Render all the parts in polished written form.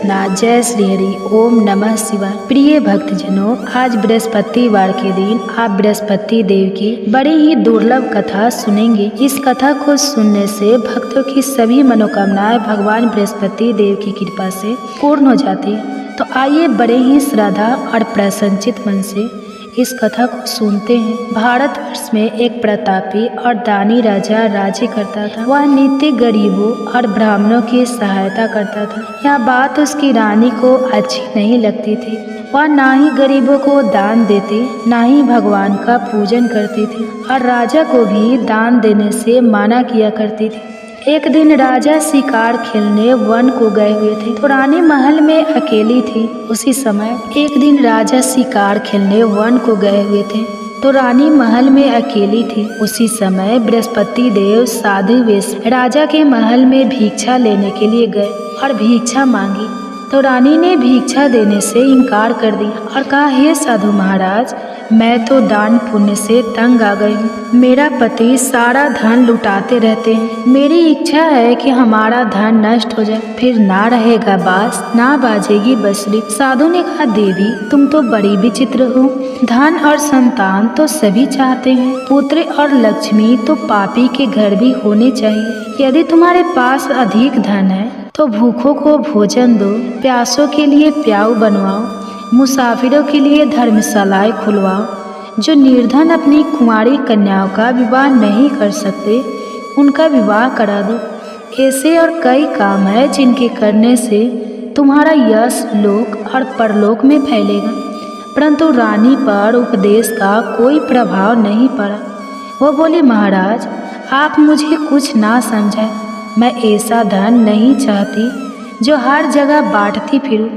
कृष्णा, जय श्री हरि, ओम नमः शिवाय। प्रिय भक्तजनों, आज बृहस्पतिवार के दिन आप बृहस्पति देव की बड़ी ही दुर्लभ कथा सुनेंगे। इस कथा को सुनने से भक्तों की सभी मनोकामनाएं भगवान बृहस्पति देव की कृपा से पूर्ण हो जाती है। तो आइए बड़े ही श्रद्धा और प्रसन्नचित मन से इस कथा को सुनते हैं। भारतवर्ष में एक प्रतापी और दानी राजा राज्य करता था। वह नित्य गरीबों और ब्राह्मणों की सहायता करता था। यह बात उसकी रानी को अच्छी नहीं लगती थी। वह ना ही गरीबों को दान देती, ना ही भगवान का पूजन करती थी और राजा को भी दान देने से मना किया करती थी। एक दिन राजा शिकार खेलने वन को गए हुए थे तो रानी महल में अकेली थी। उसी समय एक दिन राजा शिकार खेलने वन को गए हुए थे तो रानी महल में अकेली थी। उसी समय बृहस्पति देव साधु वेश राजा के महल में भिक्षा लेने के लिए गए और भिक्षा मांगी तो रानी ने भिक्षा देने से इनकार कर दिया और कहा, हे साधु महाराज, मैं तो दान पुण्य से तंग आ गई हूँ। मेरा पति सारा धन लुटाते रहते हैं। मेरी इच्छा है कि हमारा धन नष्ट हो जाए, फिर ना रहेगा बांस, ना बाजेगी बांसुरी। साधु ने कहा, देवी तुम तो बड़ी विचित्र हो। धन और संतान तो सभी चाहते हैं, पुत्र और लक्ष्मी तो पापी के घर भी होने चाहिए। यदि तुम्हारे पास अधिक धन है तो भूखों को भोजन दो, प्यासों के लिए प्याऊ बनवाओ, मुसाफिरों के लिए धर्मशालाएं खुलवाओ। जो निर्धन अपनी कुंवारी कन्याओं का विवाह नहीं कर सकते उनका विवाह करा दो। ऐसे और कई काम है जिनके करने से तुम्हारा यश लोक और परलोक में फैलेगा। परंतु रानी पर उपदेश का कोई प्रभाव नहीं पड़ा। वो बोली, महाराज आप मुझे कुछ ना समझाए। मैं ऐसा धन नहीं चाहती जो हर जगह बांटती फिरूं।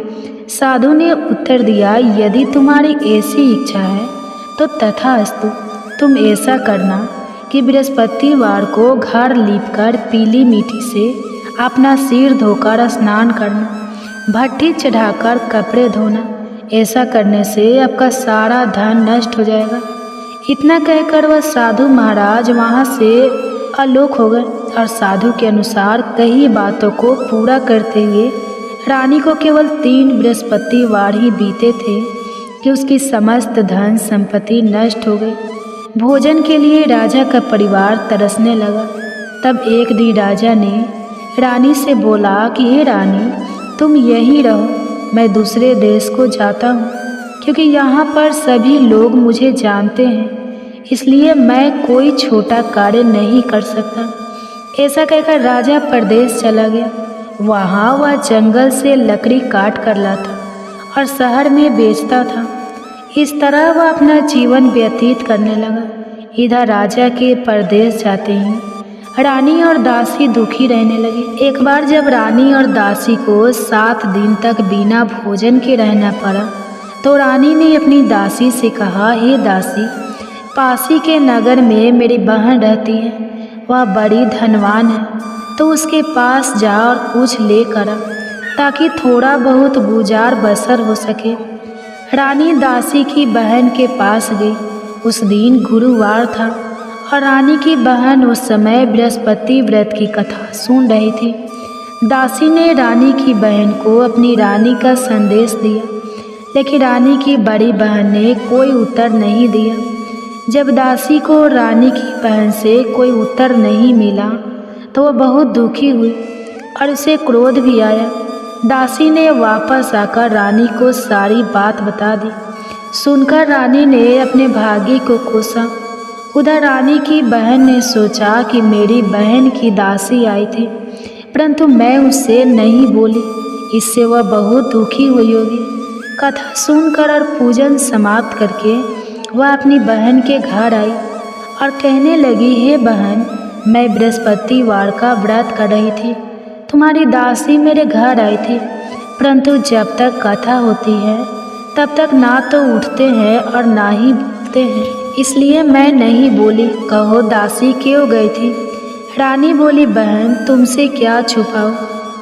साधु ने उत्तर दिया, यदि तुम्हारी ऐसी इच्छा है तो तथास्तु। तुम ऐसा करना कि बृहस्पतिवार को घर लीपकर पीली मिट्टी से अपना सिर धोकर स्नान करना, भट्टी चढ़ाकर कपड़े धोना। ऐसा करने से आपका सारा धन नष्ट हो जाएगा। इतना कहकर वह साधु महाराज वहाँ से आलोक हो गए और साधु के अनुसार कई बातों को पूरा करते हुए रानी को केवल 3 बृहस्पतिवार ही बीते थे कि उसकी समस्त धन संपत्ति नष्ट हो गई। भोजन के लिए राजा का परिवार तरसने लगा। तब एक दिन राजा ने रानी से बोला कि हे रानी, तुम यहीं रहो, मैं दूसरे देश को जाता हूँ, क्योंकि यहाँ पर सभी लोग मुझे जानते हैं, इसलिए मैं कोई छोटा कार्य नहीं कर सकता। ऐसा कहकर राजा परदेश चला गया। वहाँ वह जंगल से लकड़ी काट कर लाता और शहर में बेचता था। इस तरह वह अपना जीवन व्यतीत करने लगा। इधर राजा के परदेश जाते ही रानी और दासी दुखी रहने लगे। एक बार जब रानी और दासी को 7 दिन तक बिना भोजन के रहना पड़ा तो रानी ने अपनी दासी से कहा, हे दासी, पासी के नगर में मेरी बहन रहती है, वह बड़ी धनवान है, तो उसके पास जा और कुछ लेकर आ, ताकि थोड़ा बहुत गुजार बसर हो सके। रानी दासी की बहन के पास गई। उस दिन गुरुवार था और रानी की बहन उस समय बृहस्पति व्रत की कथा सुन रही थी। दासी ने रानी की बहन को अपनी रानी का संदेश दिया, लेकिन रानी की बड़ी बहन ने कोई उत्तर नहीं दिया। जब दासी को रानी की बहन से कोई उत्तर नहीं मिला तो वह बहुत दुखी हुई और उसे क्रोध भी आया। दासी ने वापस आकर रानी को सारी बात बता दी। सुनकर रानी ने अपने भाग्य को कोसा। उधर रानी की बहन ने सोचा कि मेरी बहन की दासी आई थी, परंतु मैं उससे नहीं बोली, इससे वह बहुत दुखी हुई होगी। कथा सुनकर और पूजन समाप्त करके वह अपनी बहन के घर आई और कहने लगी, हे बहन, मैं बृहस्पतिवार का व्रत कर रही थी। तुम्हारी दासी मेरे घर आई थी, परंतु जब तक कथा होती है तब तक ना तो उठते हैं और ना ही बोलते हैं, इसलिए मैं नहीं बोली। कहो दासी क्यों गई थी? रानी बोली, बहन तुमसे क्या छुपाओ,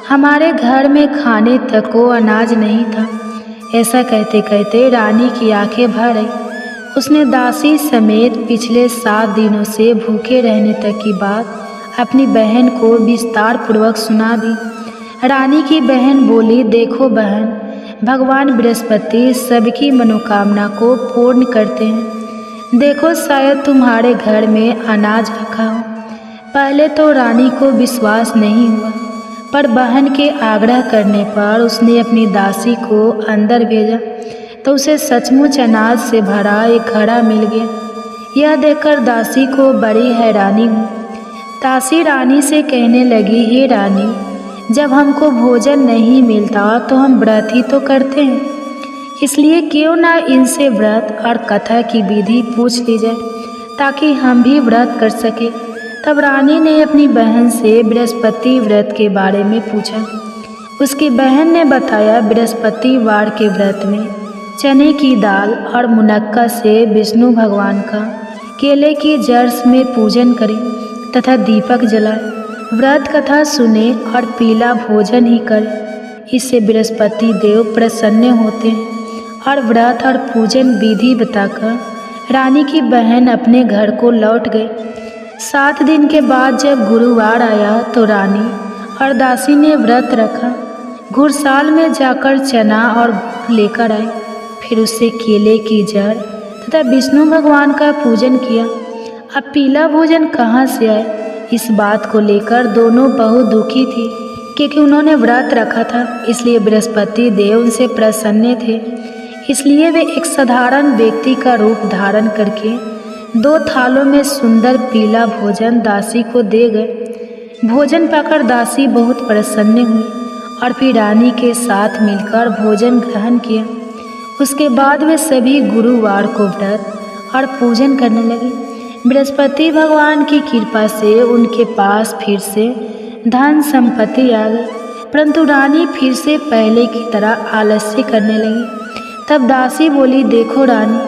हमारे घर में खाने तक को अनाज नहीं था। ऐसा कहते कहते रानी की आंखें भर आई। उसने दासी समेत पिछले 7 दिनों से भूखे रहने तक की बात अपनी बहन को विस्तार पूर्वक सुना दी। रानी की बहन बोली, देखो बहन, भगवान बृहस्पति सबकी मनोकामना को पूर्ण करते हैं। देखो शायद तुम्हारे घर में अनाज रखा हो। पहले तो रानी को विश्वास नहीं हुआ, पर बहन के आग्रह करने पर उसने अपनी दासी को अंदर भेजा तो उसे सचमुच अनाज से भरा एक घड़ा मिल गया। यह देखकर दासी को बड़ी हैरानी हुई। दासी रानी से कहने लगी, हे रानी, जब हमको भोजन नहीं मिलता तो हम व्रत ही तो करते हैं, इसलिए क्यों ना इनसे व्रत और कथा की विधि पूछ ली जाए ताकि हम भी व्रत कर सके। तब रानी ने अपनी बहन से बृहस्पति व्रत के बारे में पूछा। उसकी बहन ने बताया, बृहस्पतिवार के व्रत में चने की दाल और मुनक्का से विष्णु भगवान का केले की जड़ में पूजन करें तथा दीपक जलाए, व्रत कथा सुने और पीला भोजन ही करें। इससे बृहस्पति देव प्रसन्न होते हैं। और व्रत और पूजन विधि बताकर रानी की बहन अपने घर को लौट गई। 7 दिन के बाद जब गुरुवार आया तो रानी और दासी ने व्रत रखा। घुड़साल में जाकर चना और गुड़ लेकर आए, फिर उससे केले की जड़ तथा विष्णु भगवान का पूजन किया। अब पीला भोजन कहाँ से आए, इस बात को लेकर दोनों बहुत दुखी थी, क्योंकि उन्होंने व्रत रखा था, इसलिए बृहस्पति देव उनसे प्रसन्न थे। इसलिए वे एक साधारण व्यक्ति का रूप धारण करके 2 थालों में सुंदर पीला भोजन दासी को दे गए। भोजन पाकर दासी बहुत प्रसन्न हुई और फिर रानी के साथ मिलकर भोजन ग्रहण किया। उसके बाद वे सभी गुरुवार को व्रत और पूजन करने लगे। बृहस्पति भगवान की कृपा से उनके पास फिर से धन संपत्ति आ गई, परंतु रानी फिर से पहले की तरह आलस्य करने लगी। तब दासी बोली, देखो रानी,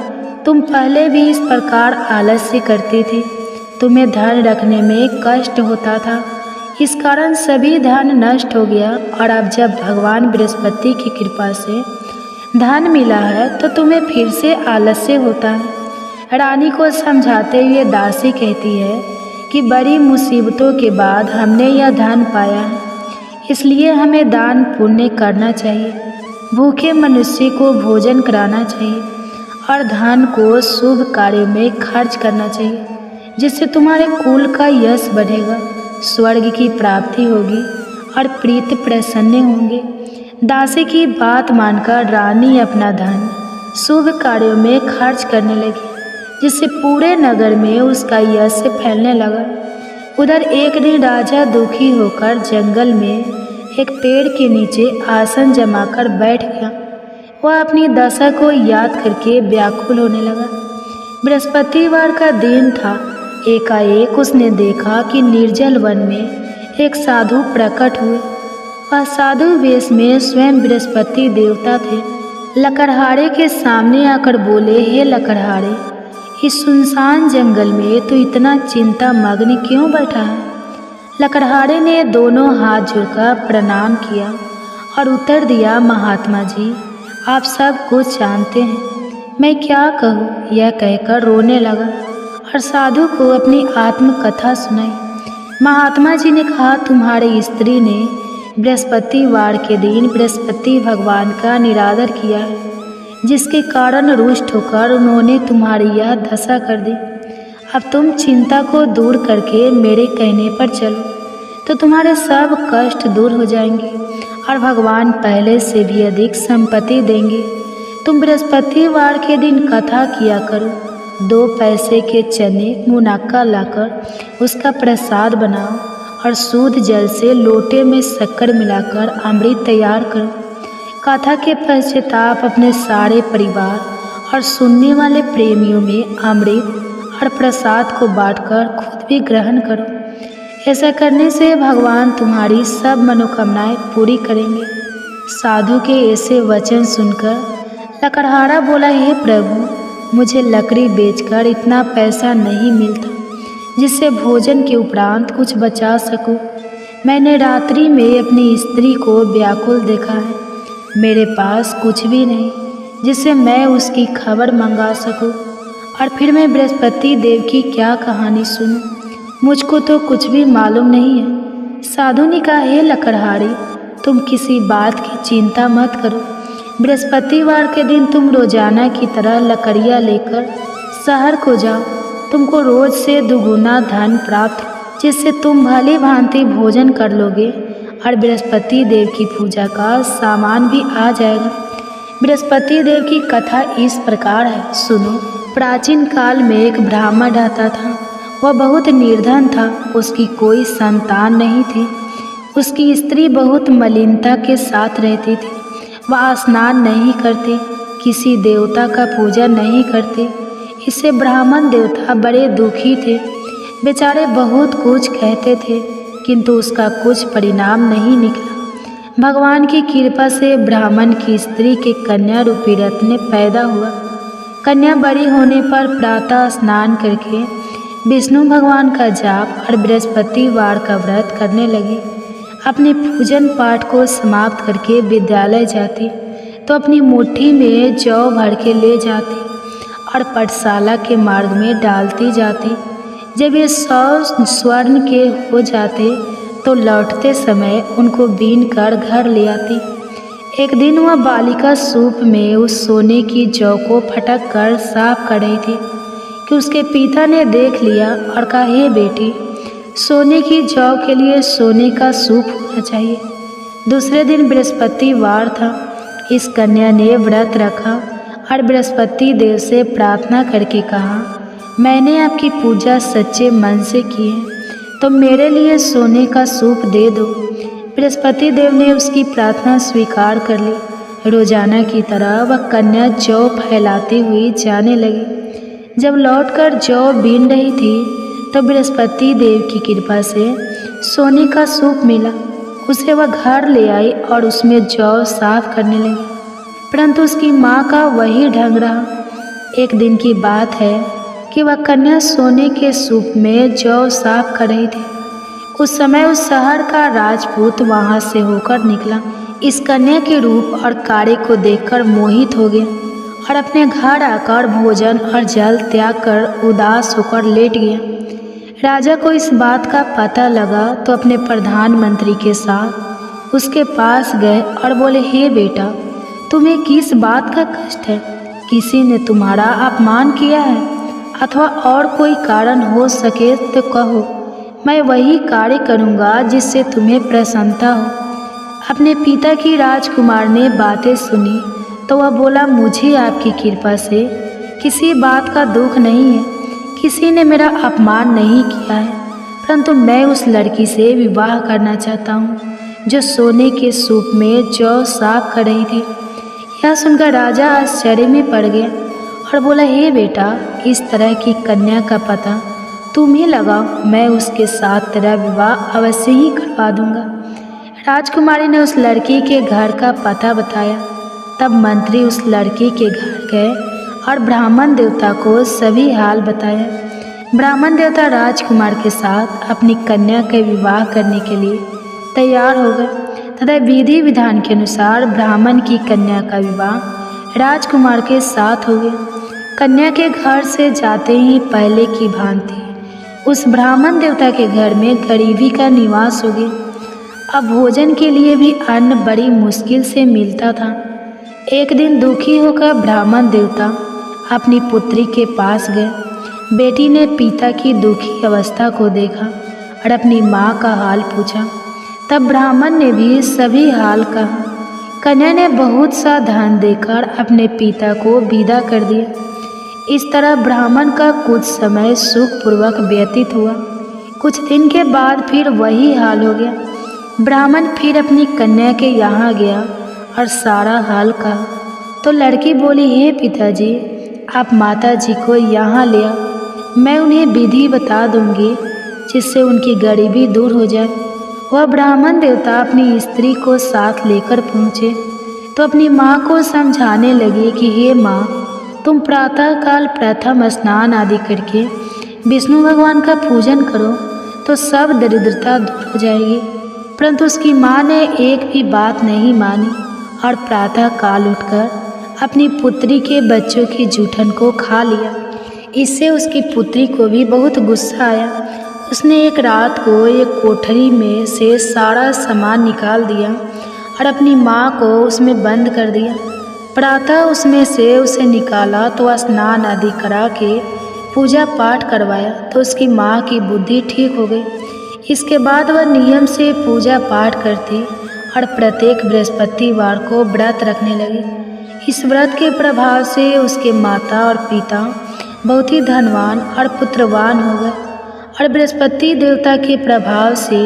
तुम पहले भी इस प्रकार आलस्य करती थी। तुम्हें धन रखने में कष्ट होता था, इस कारण सभी धन नष्ट हो गया, और अब जब भगवान बृहस्पति की कृपा से धन मिला है तो तुम्हें फिर से आलस्य होता है। रानी को समझाते हुए दासी कहती है कि बड़ी मुसीबतों के बाद हमने यह धन पाया है, इसलिए हमें दान पुण्य करना चाहिए, भूखे मनुष्य को भोजन कराना चाहिए और धन को शुभ कार्यों में खर्च करना चाहिए, जिससे तुम्हारे कुल का यश बढ़ेगा, स्वर्ग की प्राप्ति होगी और प्रीत प्रसन्न होंगे। दासी की बात मानकर रानी अपना धन शुभ कार्यों में खर्च करने लगी, जिससे पूरे नगर में उसका यश फैलने लगा। उधर एक दिन राजा दुखी होकर जंगल में एक पेड़ के नीचे आसन जमाकर बैठ गया। वह अपनी दशा को याद करके व्याकुल होने लगा। बृहस्पतिवार का दिन था। एकाएक उसने देखा कि निर्जल वन में एक साधु प्रकट हुए। वह साधु वेश में स्वयं बृहस्पति देवता थे। लकड़हारे के सामने आकर बोले, हे लकड़हारे, इस सुनसान जंगल में तो इतना चिंता मग्न क्यों बैठा है? लकड़हारे ने दोनों हाथ जोड़कर प्रणाम किया और उत्तर दिया, महात्मा जी, आप सब कुछ जानते हैं, मैं क्या कहूँ? यह कहकर रोने लगा और साधु को अपनी आत्मकथा सुनाई। महात्मा जी ने कहा, तुम्हारी स्त्री ने बृहस्पतिवार के दिन बृहस्पति भगवान का निरादर किया है, जिसके कारण रुष्ट होकर उन्होंने तुम्हारी यह दशा कर दी। अब तुम चिंता को दूर करके मेरे कहने पर चलो तो तुम्हारे सब कष्ट दूर हो जाएंगे और भगवान पहले से भी अधिक संपत्ति देंगे। तुम बृहस्पतिवार के दिन कथा किया करो। 2 पैसे के चने मुनक्का लाकर उसका प्रसाद बनाओ और शुद्ध जल से लोटे में शक्कर मिलाकर अमृत तैयार करो। कथा के पश्चाताप अपने सारे परिवार और सुनने वाले प्रेमियों में अमृत और प्रसाद को बांटकर खुद भी ग्रहण करो। ऐसा करने से भगवान तुम्हारी सब मनोकामनाएं पूरी करेंगे। साधु के ऐसे वचन सुनकर लकड़हारा बोला, हे प्रभु, मुझे लकड़ी बेचकर इतना पैसा नहीं मिलता जिससे भोजन के उपरांत कुछ बचा सकूं। मैंने रात्रि में अपनी स्त्री को व्याकुल देखा है। मेरे पास कुछ भी नहीं जिससे मैं उसकी खबर मंगा सकूं, और फिर मैं बृहस्पति देव की क्या कहानी सुनूं? मुझको तो कुछ भी मालूम नहीं है। साधु ने कहा, हे लकड़हारी, तुम किसी बात की चिंता मत करो। बृहस्पतिवार के दिन तुम रोजाना की तरह लकड़ियाँ लेकर शहर को जाओ। तुमको रोज से दुगुना धन प्राप्त, जिससे तुम भली भांति भोजन कर लोगे और बृहस्पति देव की पूजा का सामान भी आ जाएगा। बृहस्पति देव की कथा इस प्रकार है, सुनो। प्राचीन काल में एक ब्राह्मण रहता था। वह बहुत निर्धन था, उसकी कोई संतान नहीं थी। उसकी स्त्री बहुत मलिनता के साथ रहती थी। वह स्नान नहीं करते, किसी देवता का पूजा नहीं करते। इससे ब्राह्मण देवता बड़े दुखी थे। बेचारे बहुत कुछ कहते थे, किंतु उसका कुछ परिणाम नहीं निकला। भगवान की कृपा से ब्राह्मण की स्त्री के कन्या रूपी रत्न पैदा हुआ। कन्या बड़ी होने पर प्रातः स्नान करके विष्णु भगवान का जाप और बृहस्पतिवार का व्रत करने लगी। अपने पूजन पाठ को समाप्त करके विद्यालय जाती तो अपनी मुट्ठी में जौ भर के ले जाती और पाठशाला के मार्ग में डालती जाती। जब ये 100 स्वर्ण के हो जाते तो लौटते समय उनको बीन कर घर ले आती। एक दिन वह बालिका सूप में उस सोने की जौ को फटक कर साफ कर रही थी कि उसके पिता ने देख लिया और कहा, हे बेटी, सोने की जौ के लिए सोने का सूप होना चाहिए। दूसरे दिन बृहस्पतिवार था। इस कन्या ने व्रत रखा और बृहस्पति देव से प्रार्थना करके कहा, मैंने आपकी पूजा सच्चे मन से की है, तो मेरे लिए सोने का सूप दे दो। बृहस्पति देव ने उसकी प्रार्थना स्वीकार कर ली। रोजाना की तरह वह कन्या जौ फैलाती हुई जाने लगी। जब लौटकर जौ बीन रही थी तो बृहस्पति देव की कृपा से सोने का सूप मिला। उसे वह घर ले आई और उसमें जौ साफ करने लगी, परंतु उसकी माँ का वही ढंग रहा। एक दिन की बात है कि वह कन्या सोने के सूप में जौ साफ कर रही थी। उस समय उस शहर का राजपूत वहां से होकर निकला। इस कन्या के रूप और कार्य को देखकर मोहित हो गया और अपने घर आकर भोजन और जल त्याग कर उदास होकर लेट गया। राजा को इस बात का पता लगा तो अपने प्रधानमंत्री के साथ उसके पास गए और बोले, हे बेटा, तुम्हें किस बात का कष्ट है? किसी ने तुम्हारा अपमान किया है अथवा और कोई कारण हो सके तो कहो, मैं वही कार्य करूँगा जिससे तुम्हें प्रसन्नता हो। अपने पिता की राजकुमार ने बातें सुनी तो वह बोला, मुझे आपकी कृपा से किसी बात का दुख नहीं है। किसी ने मेरा अपमान नहीं किया है, परंतु मैं उस लड़की से विवाह करना चाहता हूँ जो सोने के सूप में जौ साफ कर रही थी। यह सुनकर राजा आश्चर्य में पड़ गया और बोला, हे बेटा, इस तरह की कन्या का पता तुम ही लगाओ, मैं उसके साथ तेरा विवाह अवश्य ही करवा दूंगा। राजकुमारी ने उस लड़की के घर का पता बताया। तब मंत्री उस लड़की के घर गए और ब्राह्मण देवता को सभी हाल बताया। ब्राह्मण देवता राजकुमार के साथ अपनी कन्या के विवाह करने के लिए तैयार हो गए तथा विधि विधान के अनुसार ब्राह्मण की कन्या का विवाह राजकुमार के साथ हो गया। कन्या के घर से जाते ही पहले की भांति उस ब्राह्मण देवता के घर में गरीबी का निवास हो गया। अब भोजन के लिए भी अन्न बड़ी मुश्किल से मिलता था। एक दिन दुखी होकर ब्राह्मण देवता अपनी पुत्री के पास गए। बेटी ने पिता की दुखी अवस्था को देखा और अपनी माँ का हाल पूछा। तब ब्राह्मण ने भी सभी हाल कहा। कन्या ने बहुत सा धन देकर अपने पिता को विदा कर दिया। इस तरह ब्राह्मण का कुछ समय सुखपूर्वक व्यतीत हुआ। कुछ दिन के बाद फिर वही हाल हो गया। ब्राह्मण फिर अपनी कन्या के यहाँ गया और सारा हाल कहा तो लड़की बोली, हे पिताजी, आप माता जी को यहाँ ले आओ, मैं उन्हें विधि बता दूंगी जिससे उनकी गरीबी दूर हो जाए। वह ब्राह्मण देवता अपनी स्त्री को साथ लेकर पहुँचे तो अपनी माँ को समझाने लगे कि हे माँ, तुम प्रातःकाल प्रथम स्नान आदि करके विष्णु भगवान का पूजन करो तो सब दरिद्रता दूर हो जाएगी। परंतु उसकी माँ ने एक भी बात नहीं मानी और प्रातःकाल उठकर अपनी पुत्री के बच्चों की जूठन को खा लिया। इससे उसकी पुत्री को भी बहुत गुस्सा आया। उसने एक रात को एक कोठरी में से सारा सामान निकाल दिया और अपनी माँ को उसमें बंद कर दिया। प्रातः उसमें से उसे निकाला तो स्नान आदि करा के पूजा पाठ करवाया तो उसकी माँ की बुद्धि ठीक हो गई। इसके बाद वह नियम से पूजा पाठ करती और प्रत्येक बृहस्पतिवार को व्रत रखने लगी। इस व्रत के प्रभाव से उसके माता और पिता बहुत ही धनवान और पुत्रवान हो गए और बृहस्पति देवता के प्रभाव से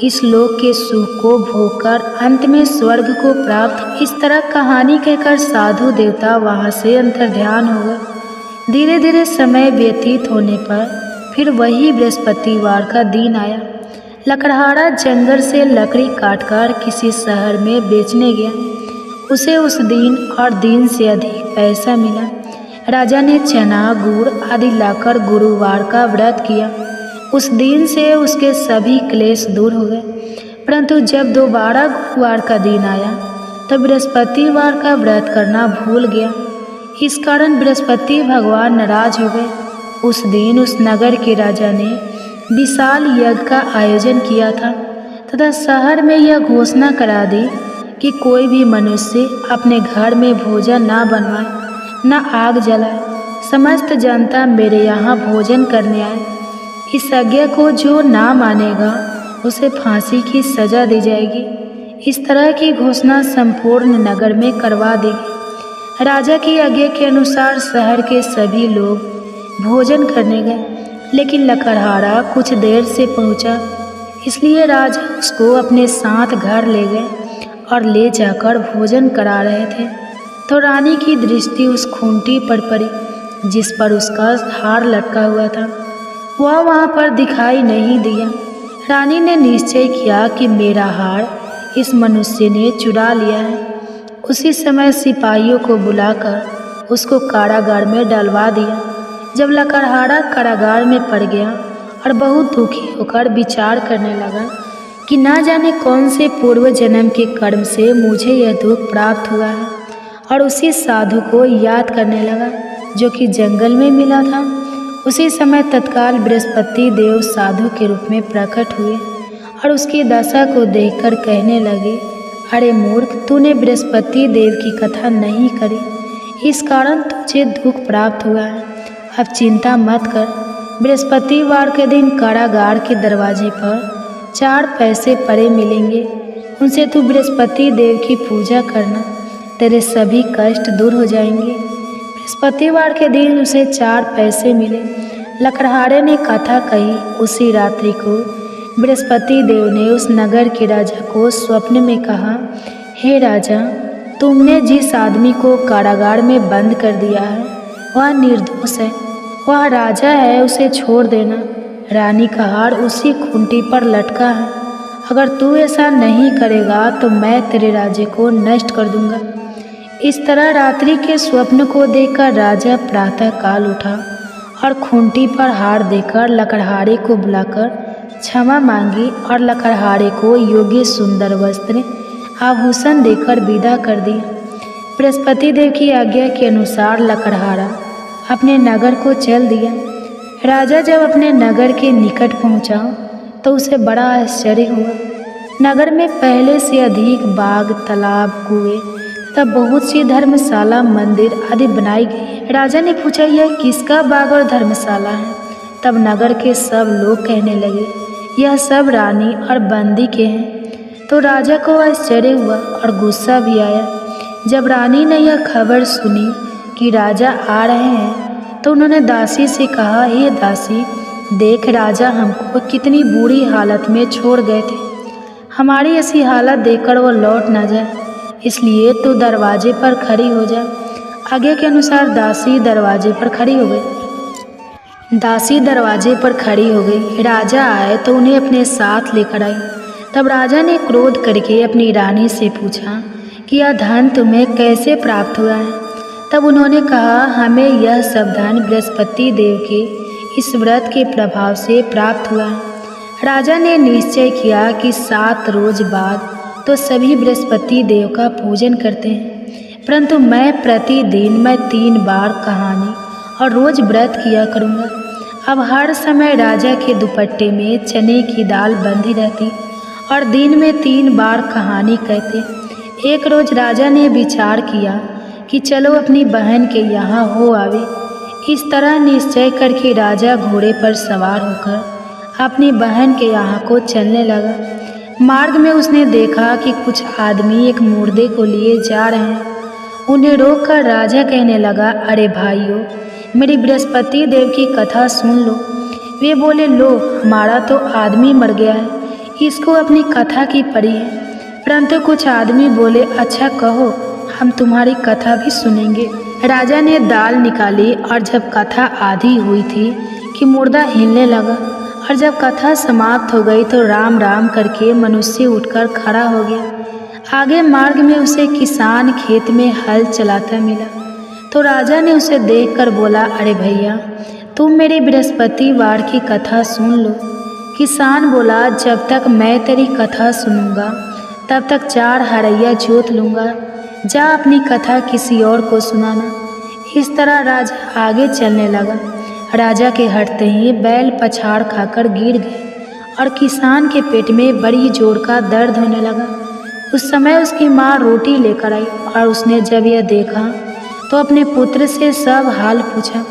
इस लोक के सुख को भोगकर अंत में स्वर्ग को प्राप्त। इस तरह कहानी कहकर साधु देवता वहाँ से अंतर्ध्यान हो गए। धीरे धीरे समय व्यतीत होने पर फिर वही बृहस्पतिवार का दिन आया। लकड़हारा जंगल से लकड़ी काटकर किसी शहर में बेचने गया। उसे उस दिन और दिन से अधिक पैसा मिला। राजा ने चना गुड़ आदि लाकर गुरुवार का व्रत किया। उस दिन से उसके सभी क्लेश दूर हो गए। परंतु जब दोबारा गुरुवार का दिन आया तो बृहस्पतिवार का व्रत करना भूल गया। इस कारण बृहस्पति भगवान नाराज हो गए। उस दिन उस नगर के राजा ने विशाल यज्ञ का आयोजन किया था तथा शहर में यह घोषणा करा दी कि कोई भी मनुष्य अपने घर में भोजन ना बनवाए, न आग जलाए। समस्त जनता मेरे यहाँ भोजन करने आए। इस आज्ञा को जो ना मानेगा उसे फांसी की सजा दी जाएगी। इस तरह की घोषणा संपूर्ण नगर में करवा देगी। राजा की आज्ञा के अनुसार शहर के सभी लोग भोजन करने गए, लेकिन लकड़हारा कुछ देर से पहुंचा, इसलिए राजा उसको अपने साथ घर ले गए और ले जाकर भोजन करा रहे थे तो रानी की दृष्टि उस खूंटी पर पड़ी जिस पर उसका हार लटका हुआ था। वह वहाँ पर दिखाई नहीं दिया। रानी ने निश्चय किया कि मेरा हार इस मनुष्य ने चुरा लिया है। उसी समय सिपाहियों को बुलाकर उसको कारागार में डलवा दिया। जब लकड़हारा कारागार में पड़ गया और बहुत दुखी होकर विचार करने लगा कि ना जाने कौन से पूर्व जन्म के कर्म से मुझे यह दुख प्राप्त हुआ है, और उसी साधु को याद करने लगा जो कि जंगल में मिला था। उसी समय तत्काल बृहस्पति देव साधु के रूप में प्रकट हुए और उसकी दशा को देखकर कहने लगे, अरे मूर्ख, तूने बृहस्पति देव की कथा नहीं करी, इस कारण तुझे दुख प्राप्त हुआ है। अब चिंता मत कर। बृहस्पतिवार के दिन कारागार के दरवाजे पर 4 पैसे पड़े मिलेंगे, उनसे तू बृहस्पति देव की पूजा करना, तेरे सभी कष्ट दूर हो जाएंगे। बृहस्पतिवार के दिन उसे 4 पैसे मिले। लकड़हारे ने कथा कही। उसी रात्रि को बृहस्पति देव ने उस नगर के राजा को स्वप्न में कहा, हे राजा, तुमने जिस आदमी को कारागार में बंद कर दिया है वह निर्दोष है, वह राजा है, उसे छोड़ देना। रानी का हार उसी खूंटी पर लटका है। अगर तू ऐसा नहीं करेगा तो मैं तेरे राज्य को नष्ट कर दूंगा। इस तरह रात्रि के स्वप्न को देखकर राजा प्रातः काल उठा और खूंटी पर हार देकर लकड़हारे को बुलाकर क्षमा मांगी और लकड़हारे को योग्य सुंदर वस्त्र आभूषण देकर विदा कर दिया। बृहस्पति देव की आज्ञा के अनुसार लकड़हारा अपने नगर को चल दिया। राजा जब अपने नगर के निकट पहुंचा तो उसे बड़ा आश्चर्य हुआ। नगर में पहले से अधिक बाग, तालाब, कुएं तब बहुत सी धर्मशाला, मंदिर आदि बनाई गई। राजा ने पूछा, यह किसका बाग और धर्मशाला है? तब नगर के सब लोग कहने लगे, यह सब रानी और बंदी के हैं। तो राजा को आश्चर्य हुआ और गुस्सा भी आया। जब रानी ने यह खबर सुनी कि राजा आ रहे हैं तो उन्होंने दासी से कहा, हे दासी, देख राजा हमको कितनी बुरी हालत में छोड़ गए थे। हमारी ऐसी हालत देखकर वो लौट ना जाए, इसलिए तू दरवाजे पर खड़ी हो जा। आगे के अनुसार दासी दरवाजे पर खड़ी हो गई। दासी दरवाजे पर खड़ी हो गई। राजा आए तो उन्हें अपने साथ लेकर आई। तब राजा ने क्रोध करके अपनी रानी से पूछा कि यह धन तुम्हें कैसे प्राप्त हुआ है? तब उन्होंने कहा, हमें यह सब धन बृहस्पति देव के इस व्रत के प्रभाव से प्राप्त हुआ है। राजा ने निश्चय किया कि 7 रोज बाद तो सभी बृहस्पति देव का पूजन करते हैं, परंतु मैं प्रतिदिन 3 बार कहानी और रोज व्रत किया करूँगा। अब हर समय राजा के दुपट्टे में चने की दाल बंधी रहती और दिन में 3 बार कहानी कहते। एक रोज राजा ने विचार किया कि चलो अपनी बहन के यहाँ हो आवे। इस तरह निश्चय करके राजा घोड़े पर सवार होकर अपनी बहन के यहाँ को चलने लगा। मार्ग में उसने देखा कि कुछ आदमी एक मुर्दे को लिए जा रहे हैं। उन्हें रोककर राजा कहने लगा, अरे भाइयों, मेरी बृहस्पति देव की कथा सुन लो। वे बोले, लो, हमारा तो आदमी मर गया है, इसको अपनी कथा की पड़ी है। परंतु कुछ आदमी बोले, अच्छा कहो, हम तुम्हारी कथा भी सुनेंगे। राजा ने दाल निकाली और जब कथा आधी हुई थी कि मुर्दा हिलने लगा, और जब कथा समाप्त हो गई तो राम राम करके मनुष्य उठकर खड़ा हो गया। आगे मार्ग में उसे किसान खेत में हल चलाता मिला तो राजा ने उसे देखकर बोला, अरे भैया, तुम मेरी बृहस्पतिवार की कथा सुन लो। किसान बोला, जब तक मैं तेरी कथा सुनूंगा तब तक 4 हरैया जोत लूँगा, जा अपनी कथा किसी और को सुनाना। इस तरह राजा आगे चलने लगा। राजा के हटते ही बैल पछाड़ खाकर गिर गए और किसान के पेट में बड़ी जोर का दर्द होने लगा। उस समय उसकी माँ रोटी लेकर आई और उसने जब यह देखा तो अपने पुत्र से सब हाल पूछा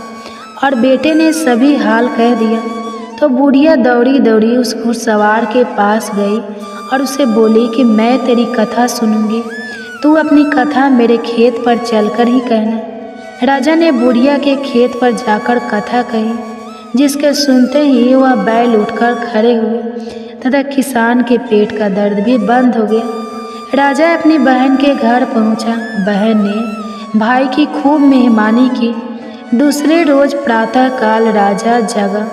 और बेटे ने सभी हाल कह दिया। तो बुढ़िया दौड़ी दौड़ी उस घुड़सवार के पास गई और उसे बोली कि मैं तेरी कथा सुनूंगी, तू अपनी कथा मेरे खेत पर चलकर ही कहना। राजा ने बुढ़िया के खेत पर जाकर कथा कही, जिसके सुनते ही वह बैल उठकर खड़े हुए तथा किसान के पेट का दर्द भी बंद हो गया। राजा अपनी बहन के घर पहुंचा। बहन ने भाई की खूब मेहमानी की। दूसरे रोज प्रातःकाल राजा जगा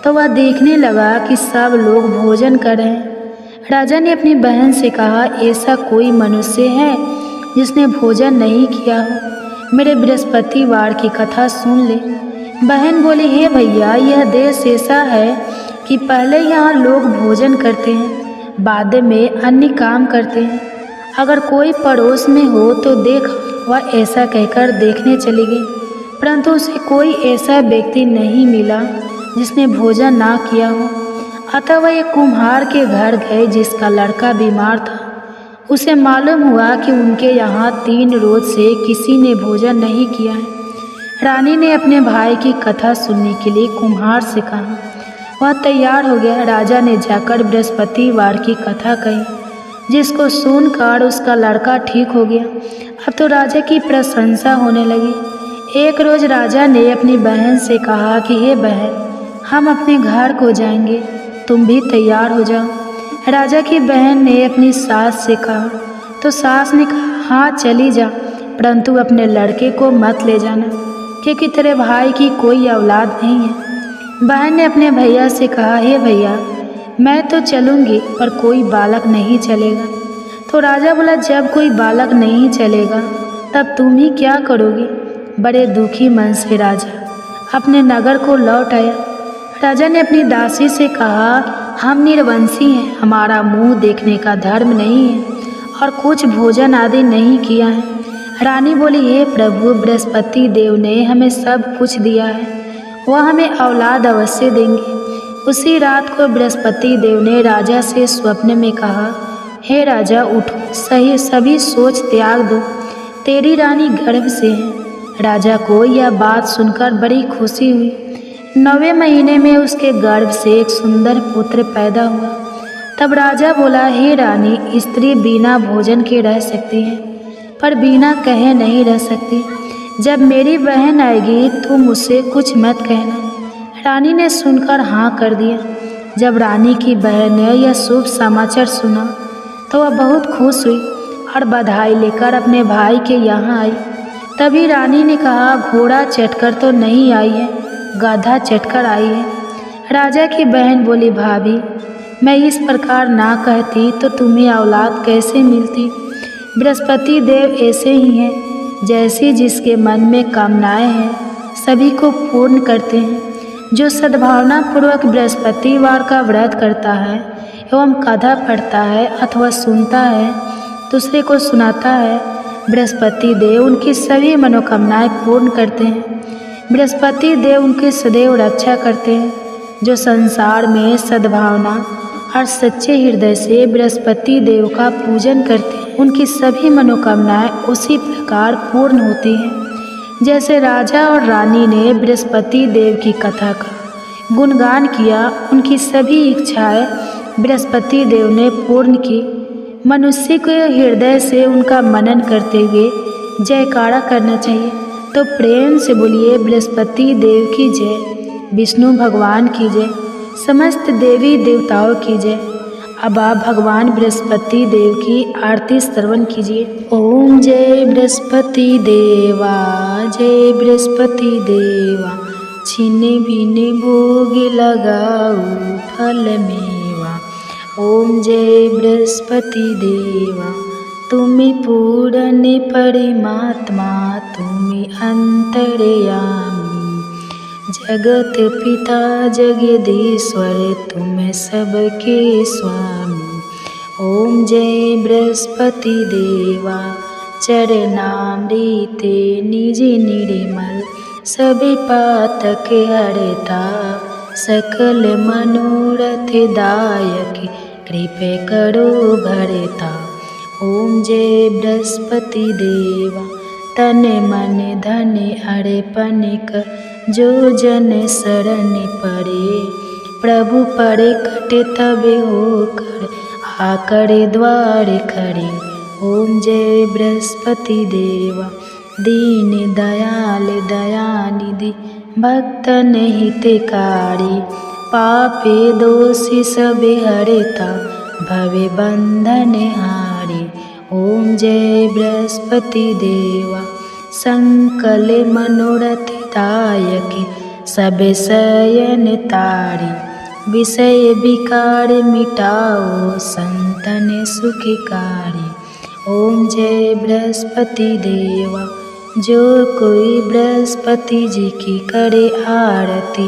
तो वह देखने लगा कि सब लोग भोजन कर रहे हैं। राजा ने अपनी बहन से कहा, ऐसा कोई मनुष्य है जिसने भोजन नहीं किया हो? मेरे बृहस्पतिवार की कथा सुन ले। बहन बोली, हे भैया, यह देश ऐसा है कि पहले यहाँ लोग भोजन करते हैं, बाद में अन्य काम करते हैं। अगर कोई पड़ोस में हो तो देख। वह ऐसा कहकर देखने चली गई, परंतु उसे कोई ऐसा व्यक्ति नहीं मिला जिसने भोजन ना किया हो। अतः वह एक कुम्हार के घर गए जिसका लड़का बीमार था। उसे मालूम हुआ कि उनके यहाँ 3 रोज से किसी ने भोजन नहीं किया है। रानी ने अपने भाई की कथा सुनने के लिए कुम्हार से कहा। वह तैयार हो गया। राजा ने जाकर बृहस्पतिवार की कथा कही, जिसको सुनकर उसका लड़का ठीक हो गया। अब तो राजा की प्रशंसा होने लगी। एक रोज राजा ने अपनी बहन से कहा कि हे बहन, हम अपने घर को जाएंगे, तुम भी तैयार हो जाओ। राजा की बहन ने अपनी सास से कहा तो सास ने कहा, हाँ चली जा, परंतु अपने लड़के को मत ले जाना, क्योंकि तेरे भाई की कोई औलाद नहीं है। बहन ने अपने भैया से कहा, हे भैया, मैं तो चलूँगी पर कोई बालक नहीं चलेगा। तो राजा बोला, जब कोई बालक नहीं चलेगा तब तुम ही क्या करोगे? बड़े दुखी मन से राजा अपने नगर को लौट आया। राजा ने अपनी दासी से कहा, हम निर्वंशी हैं, हमारा मुंह देखने का धर्म नहीं है और कुछ भोजन आदि नहीं किया है। रानी बोली, हे प्रभु, बृहस्पति देव ने हमें सब कुछ दिया है, वह हमें औलाद अवश्य देंगे। उसी रात को बृहस्पति देव ने राजा से स्वप्न में कहा, हे राजा, उठो, सभी सोच त्याग दो, तेरी रानी गर्भ से है। राजा को यह बात सुनकर बड़ी खुशी हुई। 9वें महीने में उसके गर्भ से एक सुंदर पुत्र पैदा हुआ। तब राजा बोला, हे रानी, स्त्री बिना भोजन के रह सकती है, पर बिना कहे नहीं रह सकती। जब मेरी बहन आएगी तो मुझसे कुछ मत कहना। रानी ने सुनकर हाँ कर दिया। जब रानी की बहन ने यह शुभ समाचार सुना तो वह बहुत खुश हुई और बधाई लेकर अपने भाई के यहाँ आई। तभी रानी ने कहा, घोड़ा चढ़कर तो नहीं आई है, गधा चढ़कर आई है। राजा की बहन बोली, भाभी, मैं इस प्रकार ना कहती तो तुम्हें औलाद कैसे मिलती? बृहस्पति देव ऐसे ही हैं, जैसी जिसके मन में कामनाएं हैं सभी को पूर्ण करते हैं। जो सद्भावना पूर्वक बृहस्पतिवार का व्रत करता है एवं कथा पढ़ता है अथवा सुनता है, दूसरे को सुनाता है, बृहस्पति देव उनकी सभी मनोकामनाएं पूर्ण करते हैं। बृहस्पति देव उनकी सदैव रक्षा करते हैं। जो संसार में सद्भावना और सच्चे हृदय से बृहस्पति देव का पूजन करते हैं, उनकी सभी मनोकामनाएं उसी प्रकार पूर्ण होती हैं। जैसे राजा और रानी ने बृहस्पति देव की कथा का गुणगान किया, उनकी सभी इच्छाएं बृहस्पति देव ने पूर्ण की। मनुष्य को हृदय से उनका मनन करते हुए जयकारा करना चाहिए। तो प्रेम से बोलिए बृहस्पति देव की जय, विष्णु भगवान की जय, समस्त देवी देवताओं की जय। अब आप भगवान बृहस्पति देव की आरती श्रवण कीजिए। ओम जय बृहस्पति देवा, जय बृहस्पति देवा, छीने बीने भोग लगाऊ फल मेवा। ओम जय बृहस्पति देवा, तुम्हें पूर्ण परमात्मा, तुम्हें अंतर्यामी, जगत पिता जगदीश्वर, तुम सबके स्वामी। ओम जय बृहस्पति देवा, चरणामृते निज निर्मल, सभी पातक हरता, सकल मनोरथ दायक, कृपे करो भरता। ओम जय बृहस्पति देवा, तन मन धन अर्पण कर, जो जन शरण पड़े, प्रभु पड़े कटे तब होकर, आकर द्वार खड़े। ओम जय बृहस्पति देवा, दीन दयाल दयानिधि, भक्तन हितकारी, पापे दोषी सब हरता, भवे बंधन हारी। ओम जय बृहस्पति देवा, संकल मनोरथ दायक, सब शयन तारी, विषय विकार मिटाओ, संतन सुखकारी। ओम जय बृहस्पति देवा, जो कोई बृहस्पति जी की करे आरती,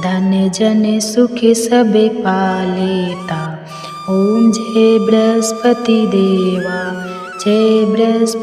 धन जन सुख सब पालेता। ओम जय बृहस्पति देवा, जय बृहस्पति।